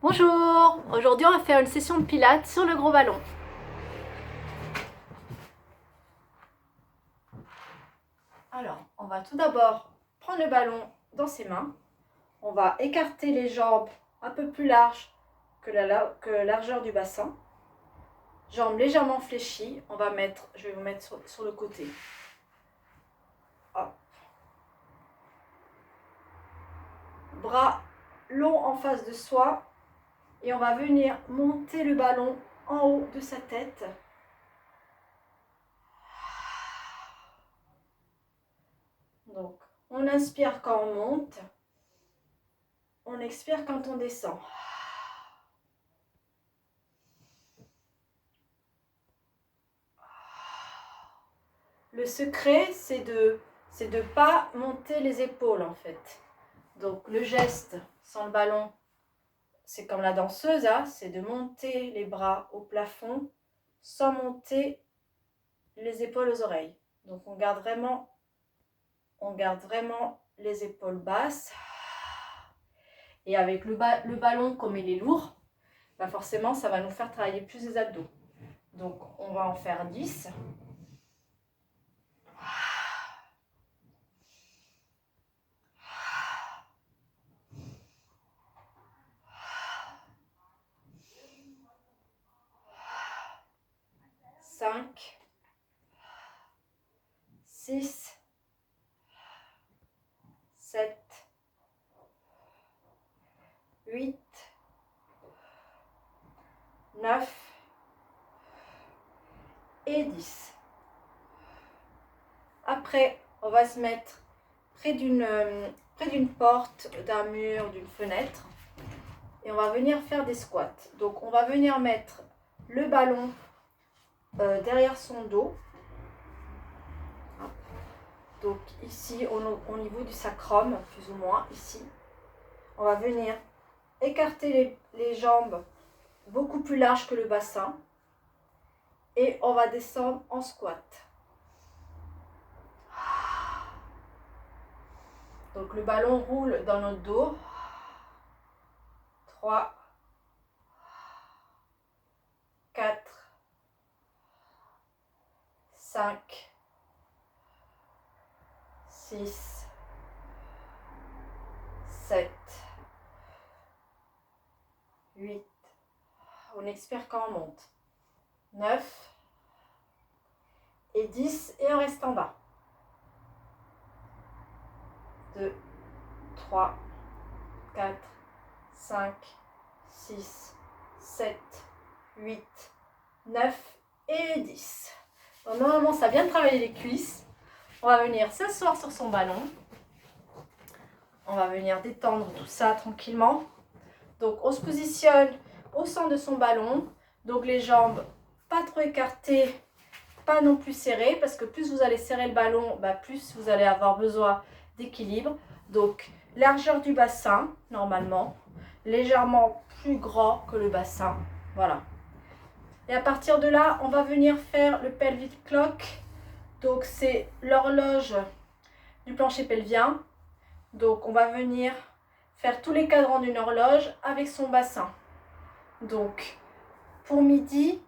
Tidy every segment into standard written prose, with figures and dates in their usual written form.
Bonjour! Aujourd'hui on va faire une session de pilates sur le gros ballon. Alors, on va tout d'abord prendre le ballon dans ses mains. On va écarter les jambes un peu plus larges que la largeur du bassin. Jambes légèrement fléchies. Je vais vous mettre sur le côté. Hop. Bras longs en face de soi. Et on va venir monter le ballon en haut de sa tête. Donc, on inspire quand on monte. On expire quand on descend. Le secret, c'est de pas monter les épaules en fait. Donc le geste sans le ballon, c'est comme la danseuse, hein, c'est de monter les bras au plafond sans monter les épaules aux oreilles. Donc on garde vraiment les épaules basses. Et avec le ballon, comme il est lourd, bah forcément ça va nous faire travailler plus les abdos. Donc on va en faire 10. 5, 6, 7, 8, 9 et 10. Après, on va se mettre près d'une porte, d'un mur, d'une fenêtre. Et on va venir faire des squats. Donc, on va venir mettre le ballon derrière son dos. Donc, ici, au niveau du sacrum, plus ou moins, ici. On va venir écarter les jambes beaucoup plus larges que le bassin. Et on va descendre en squat. Donc le ballon roule dans notre dos. 3, 4, 5, 6, 7, 8. On expire quand on monte. 9 et 10 et on reste en bas. 2, 3, 4, 5, 6, 7, 8, 9 et 10. Donc, normalement, ça vient de travailler les cuisses. On va venir s'asseoir sur son ballon. On va venir détendre tout ça tranquillement. Donc, on se positionne au centre de son ballon. Donc, les jambes pas trop écartées, pas non plus serrées. Parce que plus vous allez serrer le ballon, plus vous allez avoir besoin d'équilibre. Donc, largeur du bassin, normalement. Légèrement plus grand que le bassin. Voilà. Et à partir de là, on va venir faire le pelvic clock. Donc, c'est l'horloge du plancher pelvien. Donc, on va venir faire tous les cadrans d'une horloge avec son bassin. Donc, pour midi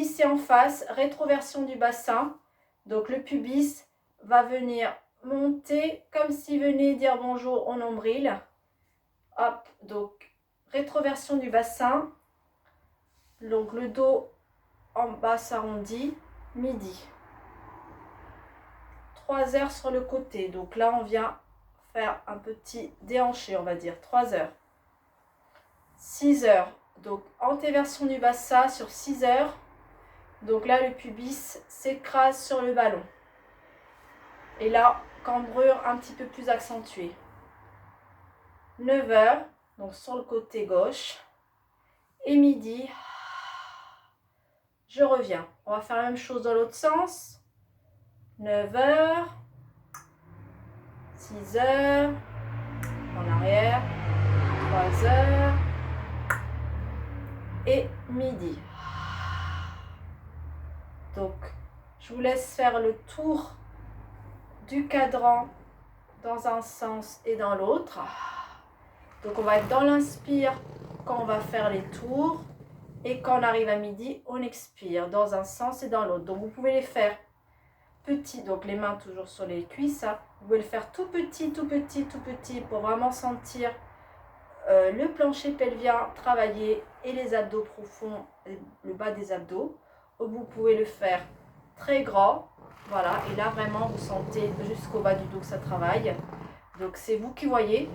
c'est en face, rétroversion du bassin. Donc, le pubis va venir monter comme s'il venait dire bonjour au nombril. Hop, donc, rétroversion du bassin. Donc, le dos en bas s'arrondit, midi. 3 heures sur le côté. Donc là, on vient faire un petit déhanché, on va dire. 3 heures. 6 heures. Donc, antéversion du bassin sur 6 heures. Donc là, le pubis s'écrase sur le ballon. Et là, cambrure un petit peu plus accentuée. 9 heures. Donc, sur le côté gauche. Et midi, je reviens. On va faire la même chose dans l'autre sens. 9 heures. 6 heures. En arrière. 3 heures. Et midi. Donc, je vous laisse faire le tour du cadran dans un sens et dans l'autre. Donc, on va être dans l'inspire quand on va faire les tours. Et quand on arrive à midi, on expire dans un sens et dans l'autre. Donc vous pouvez les faire petits, donc les mains toujours sur les cuisses. Hein. Vous pouvez le faire tout petit, tout petit, tout petit pour vraiment sentir le plancher pelvien travailler et les abdos profonds, le bas des abdos. Vous pouvez le faire très grand, voilà, et là vraiment vous sentez jusqu'au bas du dos que ça travaille. Donc c'est vous qui voyez.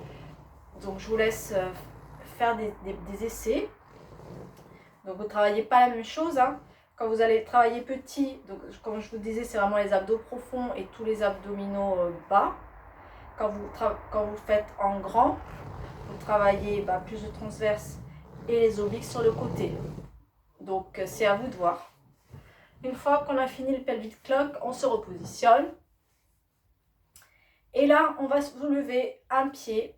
Donc je vous laisse faire des essais. Donc vous ne travaillez pas la même chose. Hein. Quand vous allez travailler petit, donc comme je vous disais, c'est vraiment les abdos profonds et tous les abdominaux bas. Quand vous faites en grand, vous travaillez plus de transverse et les obliques sur le côté. Donc c'est à vous de voir. Une fois qu'on a fini le pelvic clock, on se repositionne. Et là, on va soulever un pied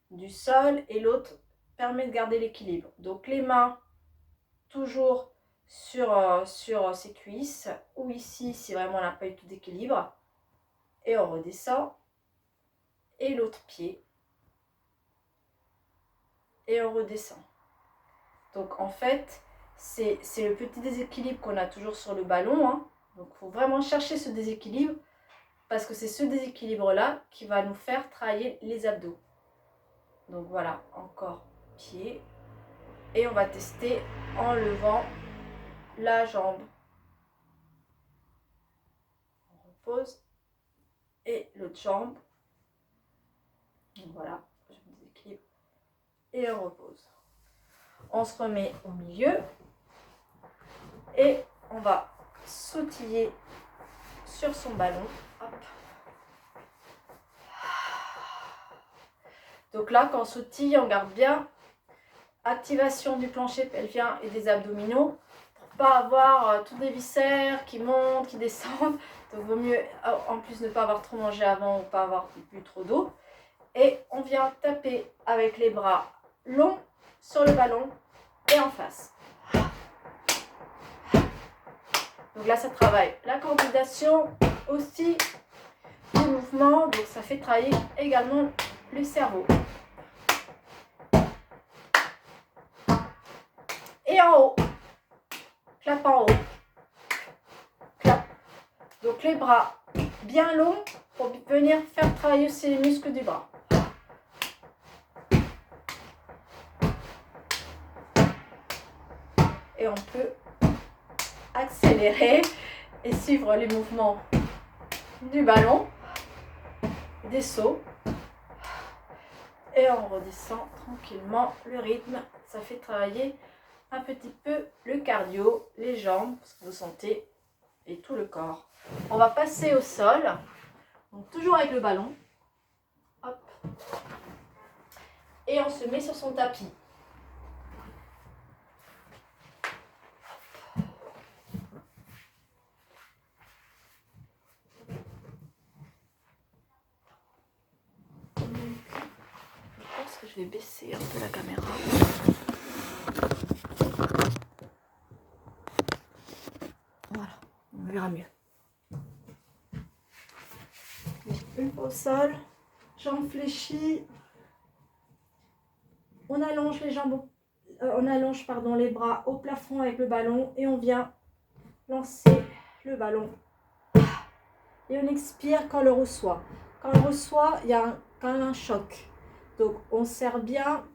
du sol et l'autre permet de garder l'équilibre. Donc les mains toujours sur ses cuisses ou ici si vraiment on n'a pas eu tout d'équilibre. Et on redescend. Et l'autre pied. Et on redescend. Donc en fait, c'est le petit déséquilibre qu'on a toujours sur le ballon. Hein. Donc il faut vraiment chercher ce déséquilibre parce que c'est ce déséquilibre-là qui va nous faire travailler les abdos. Donc voilà, encore pied. Et on va tester en levant la jambe. On repose. Et l'autre jambe. Donc voilà, je me déséquilibre. Et on repose. On se remet au milieu. Et on va sautiller sur son ballon. Hop. Donc là, quand on sautille, on garde bien activation du plancher pelvien et des abdominaux pour pas avoir tous des viscères qui montent, qui descendent. Donc vaut mieux en plus ne pas avoir trop mangé avant ou pas avoir bu trop d'eau. Et on vient taper avec les bras longs sur le ballon et en face. Donc là, ça travaille la coordination aussi du mouvement. Donc ça fait travailler également le cerveau. Et en haut. Clap en haut. Clap. Donc les bras bien longs pour venir faire travailler aussi les muscles du bras. Et on peut accélérer et suivre les mouvements du ballon, des sauts. Et on redescend tranquillement le rythme. Ça fait travailler un petit peu le cardio, les jambes, parce que vous sentez, et tout le corps. On va passer au sol. Donc toujours avec le ballon. Hop. Et on se met sur son tapis. Je pense que je vais baisser un peu la caméra. Voilà, on verra mieux. Une fois au sol, jambes fléchies. On allonge les jambes, les bras au plafond avec le ballon et on vient lancer le ballon. Et on expire quand on le reçoit. Quand on le reçoit, il y a quand même un choc. Donc on serre bien,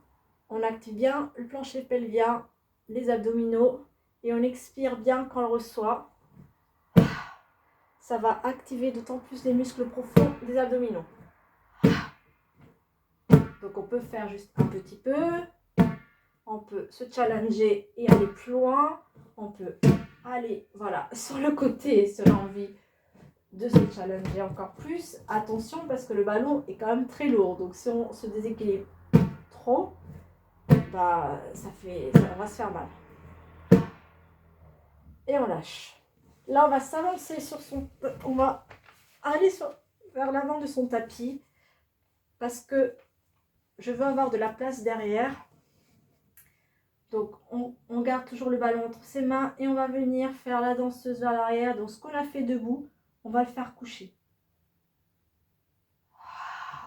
on active bien le plancher pelvien, les abdominaux et on expire bien quand on le reçoit. Ça va activer d'autant plus les muscles profonds des abdominaux. Donc on peut faire juste un petit peu. On peut se challenger et aller plus loin. On peut aller sur le côté si on a envie de se challenger encore plus. Attention parce que le ballon est quand même très lourd. Donc si on se déséquilibre trop, on va se faire mal. Et on lâche. Là on va s'avancer on va aller vers l'avant de son tapis parce que je veux avoir de la place derrière. Donc on garde toujours le ballon entre ses mains et on va venir faire la danseuse vers l'arrière. Donc ce qu'on a fait debout, on va le faire coucher.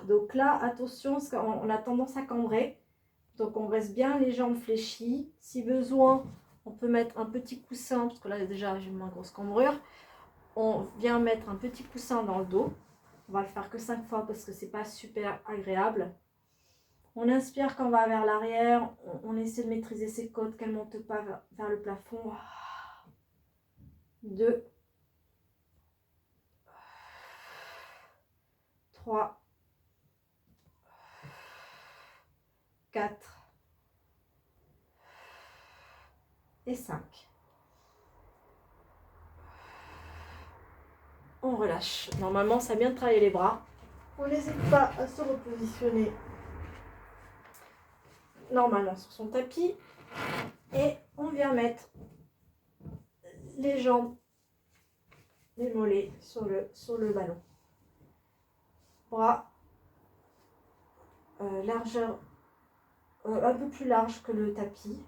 Donc là, attention, parce qu'on a tendance à cambrer. Donc on reste bien les jambes fléchies. Si besoin, on peut mettre un petit coussin, parce que là déjà j'ai ma grosse cambrure. On vient mettre un petit coussin dans le dos. On va le faire que 5 fois parce que c'est pas super agréable. On inspire quand on va vers l'arrière. On essaie de maîtriser ses côtes, qu'elles ne montent pas vers le plafond. 2, 3, 4 et 5. On relâche. Normalement, ça vient de travailler les bras. On n'hésite pas à se repositionner normalement sur son tapis. Et on vient mettre les jambes, les mollets sur le ballon. Bras, largeur, un peu plus large que le tapis,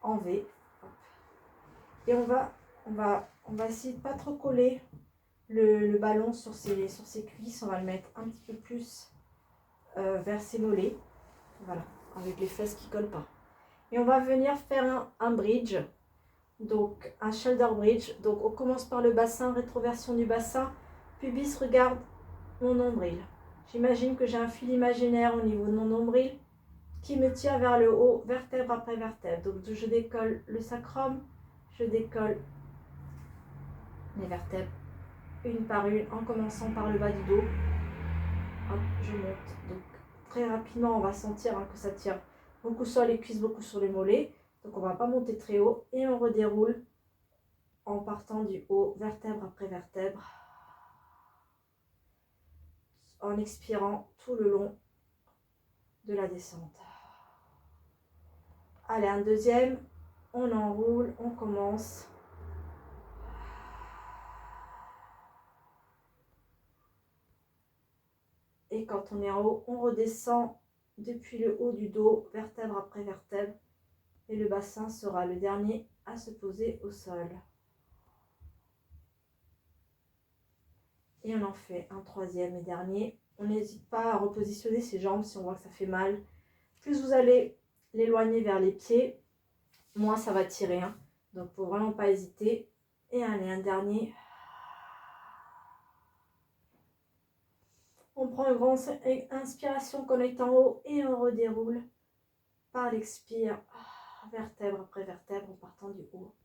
en V. Et on va essayer de pas trop coller le ballon sur ses cuisses. On va le mettre un petit peu plus vers ses mollets. Voilà, avec les fesses qui ne collent pas. Et on va venir faire un bridge, donc un shoulder bridge. Donc on commence par le bassin, rétroversion du bassin. Pubis regarde mon nombril. J'imagine que j'ai un fil imaginaire au niveau de mon nombril qui me tire vers le haut, vertèbre après vertèbre. Donc je décolle le sacrum, je décolle les vertèbres une par une en commençant par le bas du dos. Hop, je monte. Donc très rapidement, on va sentir que ça tire beaucoup sur les cuisses, beaucoup sur les mollets. Donc on ne va pas monter très haut et on redéroule en partant du haut, vertèbre après vertèbre, en expirant tout le long de la descente. Allez, un deuxième, on enroule, on commence. Et quand on est en haut, on redescend depuis le haut du dos, vertèbre après vertèbre. Et le bassin sera le dernier à se poser au sol. Et on en fait un troisième et dernier. On n'hésite pas à repositionner ses jambes si on voit que ça fait mal. Plus vous allez l'éloigner vers les pieds, moins ça va tirer. Hein. Donc il ne faut vraiment pas hésiter. Et allez, un dernier. On prend une grande inspiration quand on est en haut et on redéroule par l'expire, vertèbre après vertèbre en partant du haut.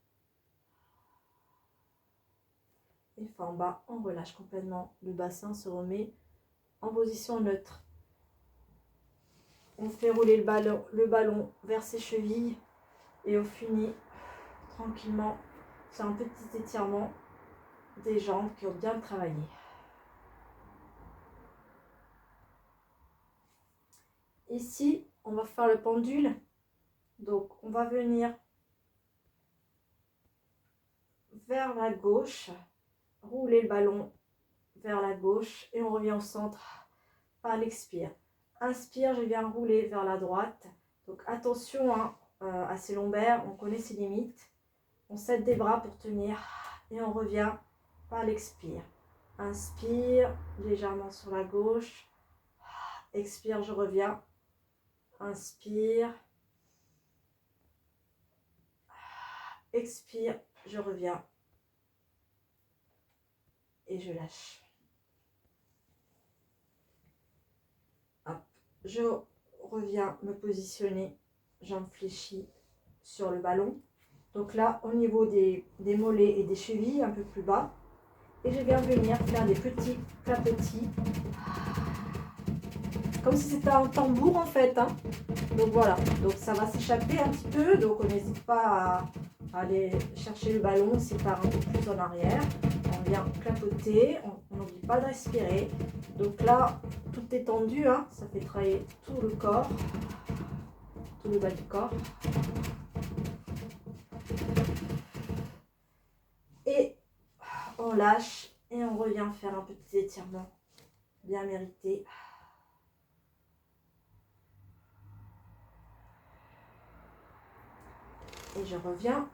Et fin en bas, on relâche complètement. Le bassin se remet en position neutre. On fait rouler le ballon vers ses chevilles et on finit tranquillement sur un petit étirement des jambes qui ont bien travaillé. Ici, on va faire le pendule. Donc, on va venir vers la gauche, rouler le ballon vers la gauche et on revient au centre par l'expire. Inspire, je viens rouler vers la droite. Donc, attention à ses lombaires, on connaît ses limites. On s'aide des bras pour tenir et on revient par l'expire. Inspire, légèrement sur la gauche. Expire, je reviens. Inspire. Expire, je reviens. Et je lâche. Hop. Je reviens me positionner, jambes fléchies sur le ballon. Donc là, au niveau des mollets et des chevilles, un peu plus bas. Et je viens venir faire des petits clapotis. Comme si c'était un tambour en fait. Hein. Donc voilà, donc ça va s'échapper un petit peu. Donc on n'hésite pas à aller chercher le ballon s'il part un peu plus en arrière. On vient clapoter, on n'oublie pas de respirer. Donc là, tout est tendu, hein. Ça fait travailler tout le corps, tout le bas du corps. Et on lâche et on revient faire un petit étirement bien mérité. Et je reviens.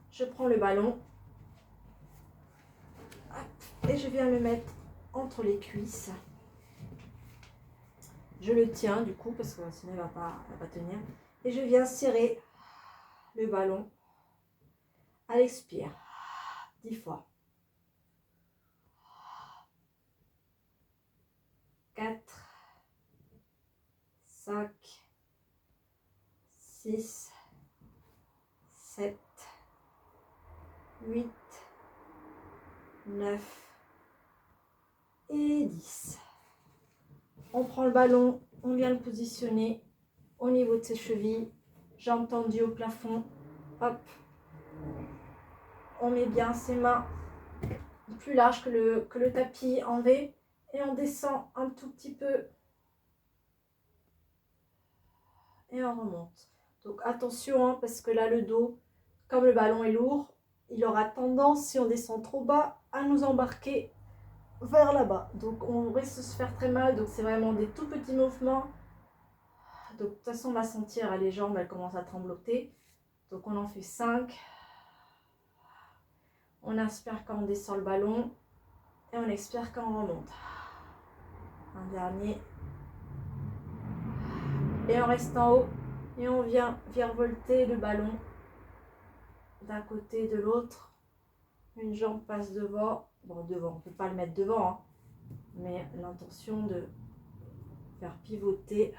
Je prends le ballon. Et je viens le mettre entre les cuisses. Je le tiens du coup parce que sinon elle va pas tenir. Et je viens serrer le ballon à l'expire 10 fois. 4, 5, 6, 7, 8, 9 et 10. On prend le ballon, on vient le positionner au niveau de ses chevilles, jambes tendues au plafond. Hop. On met bien ses mains plus larges que le tapis en V et on descend un tout petit peu et on remonte. Donc attention hein, parce que là le dos, comme le ballon est lourd, il aura tendance, si on descend trop bas, à nous embarquer vers là-bas. Donc on risque de se faire très mal. Donc c'est vraiment des tout petits mouvements. Donc de toute façon on va sentir les jambes, elles commencent à trembloter. Donc on en fait 5. On inspire quand on descend le ballon et on expire quand on remonte. Un dernier. Et on reste en haut et on vient virevolter le ballon d'un côté et de l'autre. Une jambe passe devant. Bon, devant, on ne peut pas le mettre devant, hein, mais l'intention de faire pivoter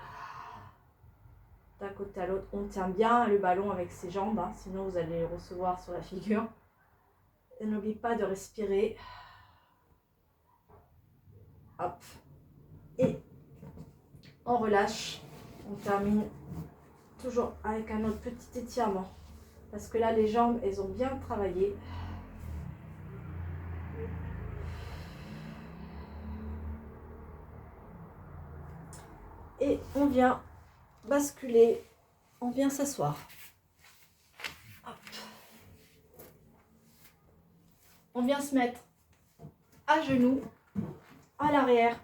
d'un côté à l'autre. On tient bien le ballon avec ses jambes, hein, sinon vous allez le recevoir sur la figure. Et n'oublie pas de respirer. Hop. Et on relâche. On termine toujours avec un autre petit étirement. Parce que là, les jambes, elles ont bien travaillé. Et on vient basculer. On vient s'asseoir. On vient se mettre à genoux, à l'arrière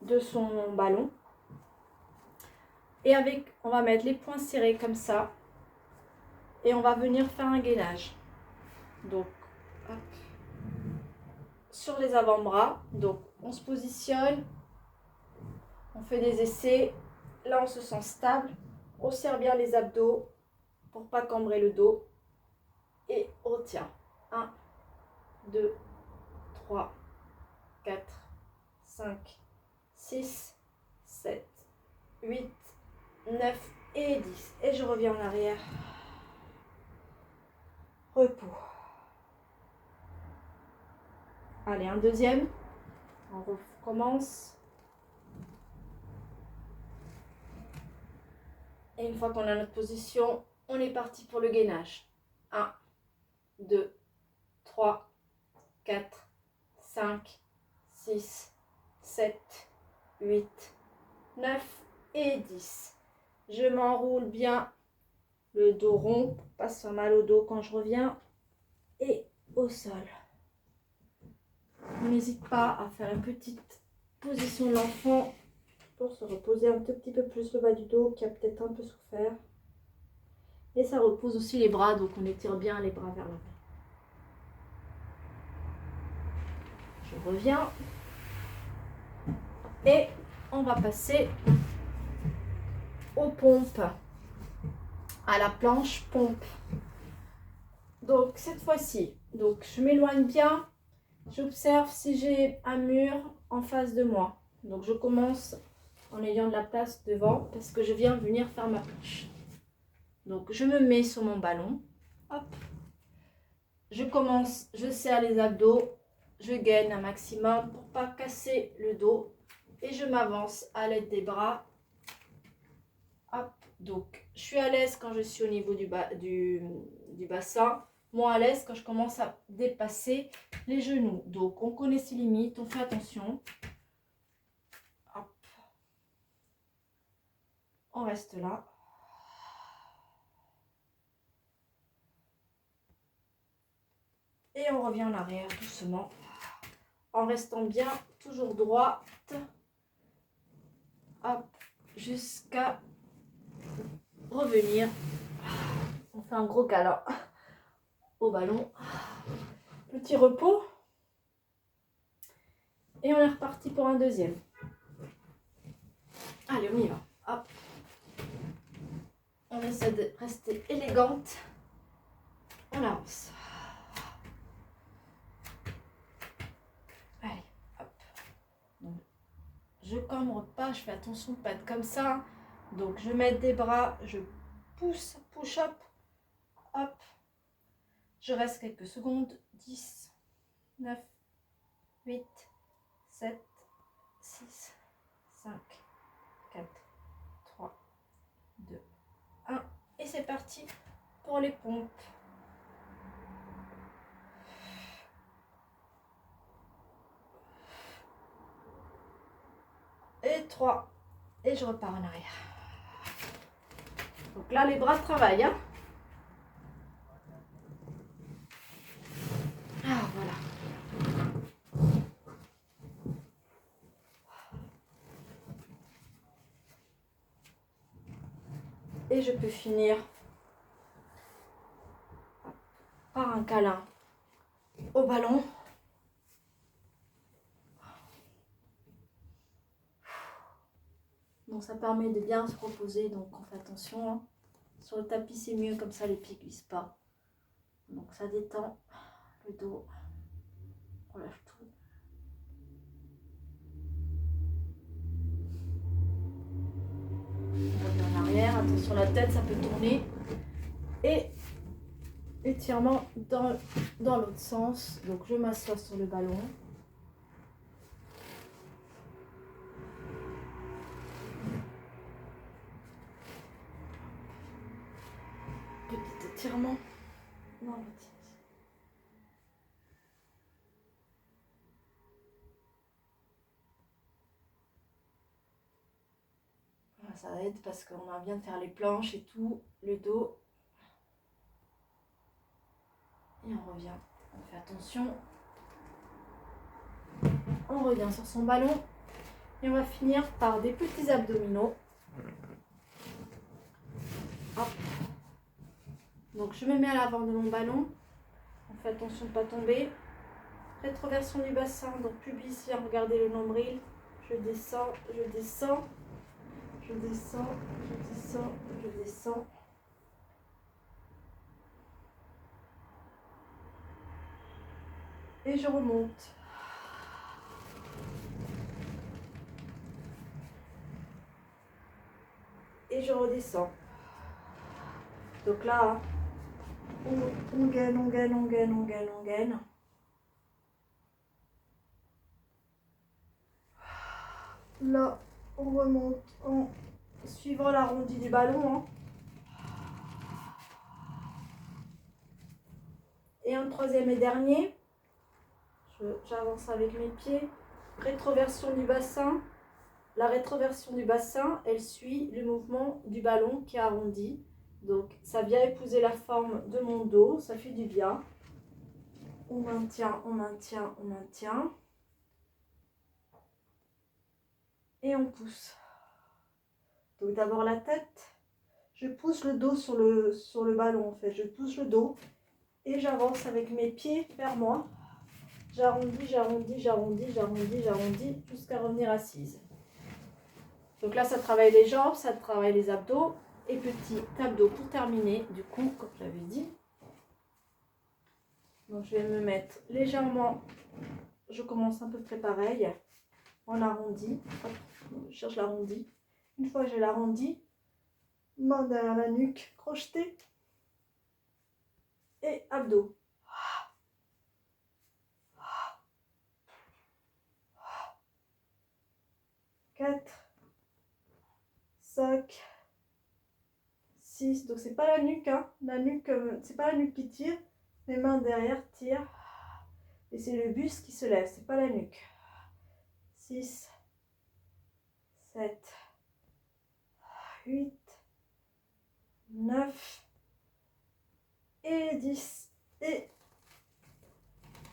de son ballon. Et avec, on va mettre les poings serrés comme ça. Et on va venir faire un gainage. Donc, hop, sur les avant-bras. Donc, on se positionne. On fait des essais. Là, on se sent stable. On serre bien les abdos pour ne pas cambrer le dos. Et on tient. 1, 2, 3, 4, 5, 6, 7, 8, 9 et 10. Et je reviens en arrière. Repos. Allez, un deuxième. On recommence. Et une fois qu'on a notre position, on est parti pour le gainage. 1, 2, 3, 4, 5, 6, 7, 8, 9 et 10. Je m'enroule bien le dos rond, pas se faire mal au dos quand je reviens. Et au sol. On n'hésite pas à faire une petite position de l'enfant pour se reposer un tout petit peu plus le bas du dos qui a peut-être un peu souffert. Et ça repose aussi les bras, donc on étire bien les bras vers l'avant. Je reviens. Et on va passer aux pompes, à la planche pompe. Donc cette fois-ci, donc je m'éloigne bien, j'observe si j'ai un mur en face de moi. Donc je commence en ayant de la place devant parce que je viens venir faire ma planche. Donc je me mets sur mon ballon, hop, je commence, je serre les abdos, je gaine un maximum pour pas casser le dos et je m'avance à l'aide des bras. Hop, donc je suis à l'aise quand je suis au niveau du bassin, moins à l'aise quand je commence à dépasser les genoux. Donc on connaît ses limites, on fait attention. Hop. On reste là. Et on revient en arrière doucement, en restant bien toujours droite. Hop, jusqu'à revenir. On fait un gros câlin au ballon. Petit repos. Et on est reparti pour un deuxième. Allez, on y va. Hop. On essaie de rester élégante. On avance. Allez, hop. Donc, je cambre pas, je fais attention de pas être comme ça. Donc, je mets des bras, je pousse, push-up. Hop. Je reste quelques secondes. 10, 9, 8, 7, 6, 5, 4, 3, 2, 1. Et c'est parti pour les pompes. Et 3. Et je repars en arrière. Donc là, les bras travaillent. Hein. Ah, voilà. Et je peux finir par un câlin au ballon. Donc ça permet de bien se reposer, donc on fait attention. Hein. Sur le tapis c'est mieux, comme ça les pieds ne glissent pas. Donc ça détend le dos. On relâche tout. On revient en arrière, attention la tête, ça peut tourner. Et étirement dans l'autre sens. Donc je m'assois sur le ballon. Petit étirement dans l'autre sens. Ça aide parce qu'on vient de faire les planches et tout, le dos. Et on revient, on fait attention. On revient sur son ballon. Et on va finir par des petits abdominaux. Hop. Donc je me mets à l'avant de mon ballon. On fait attention de ne pas tomber. Rétroversion du bassin, donc pubis vient regarder le nombril. Je descends, je descends. Je descends, je descends, je descends. Et je remonte. Et je redescends. Donc là, on gaine, on gaine, on gaine, on gaine, on gaine. Là, on remonte en suivant l'arrondi du ballon. Hein. Et un troisième et dernier. J'avance avec mes pieds. Rétroversion du bassin. La rétroversion du bassin, elle suit le mouvement du ballon qui est arrondi. Donc, ça vient épouser la forme de mon dos. Ça fait du bien. On maintient, on maintient, on maintient. Et on pousse. Donc, d'abord la tête. Je pousse le dos sur le ballon, en fait. Je pousse le dos. Et j'avance avec mes pieds vers moi. J'arrondis, j'arrondis, j'arrondis, j'arrondis, j'arrondis, jusqu'à revenir assise. Donc là, ça travaille les jambes, ça travaille les abdos. Et petit abdos pour terminer, du coup, comme je l'avais dit. Donc je vais me mettre légèrement, je commence à peu près pareil, en arrondi. Hop, je cherche l'arrondi. Une fois que j'ai l'arrondi, main derrière la nuque, crocheté. Et abdos. 4, 5, 6. Donc c'est pas la nuque, hein. La nuque, c'est pas la nuque qui tire. Les mains derrière tirent. Et c'est le buste qui se lève, c'est pas la nuque. 6, 7, 8, 9 et 10. Et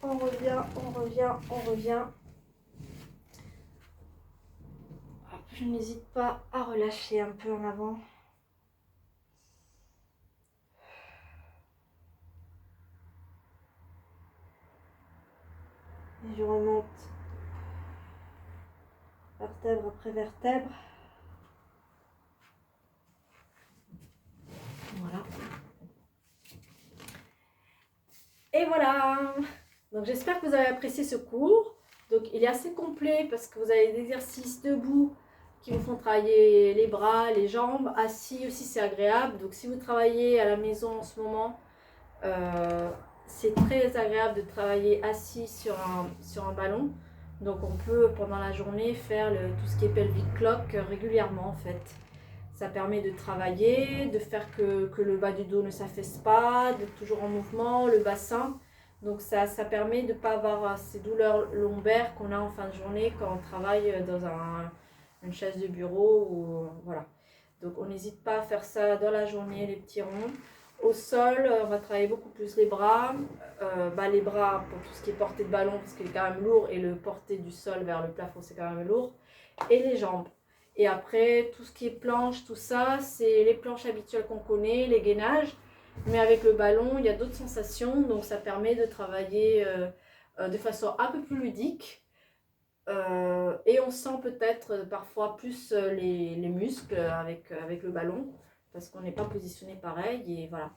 on revient, on revient, on revient. Hop, je n'hésite pas à relâcher un peu en avant. Et je remonte vertèbre après vertèbre. Et voilà. Donc j'espère que vous avez apprécié ce cours. Donc il est assez complet parce que vous avez des exercices debout qui vous font travailler les bras, les jambes. Assis aussi c'est agréable. Donc si vous travaillez à la maison en ce moment, c'est très agréable de travailler assis sur un ballon. Donc on peut pendant la journée faire tout ce qui est pelvic clock régulièrement en fait. Ça permet de travailler, de faire que le bas du dos ne s'affaisse pas, d'être toujours en mouvement, le bassin. Donc ça permet de ne pas avoir ces douleurs lombaires qu'on a en fin de journée quand on travaille dans une chaise de bureau. Voilà. Donc on n'hésite pas à faire ça dans la journée, les petits ronds. Au sol, on va travailler beaucoup plus les bras. Les bras pour tout ce qui est portée de ballon parce qu'il est quand même lourd et le portée du sol vers le plafond c'est quand même lourd. Et les jambes. Et après, tout ce qui est planche, tout ça, c'est les planches habituelles qu'on connaît, les gainages. Mais avec le ballon, il y a d'autres sensations. Donc ça permet de travailler de façon un peu plus ludique. Et on sent peut-être parfois plus les muscles avec le ballon. Parce qu'on n'est pas positionné pareil. Et voilà.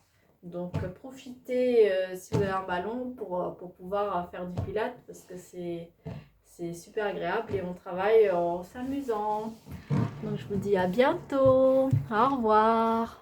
Donc profitez si vous avez un ballon pour pouvoir faire du pilates. Parce que c'est super agréable et on travaille en s'amusant. Donc je vous dis à bientôt. Au revoir.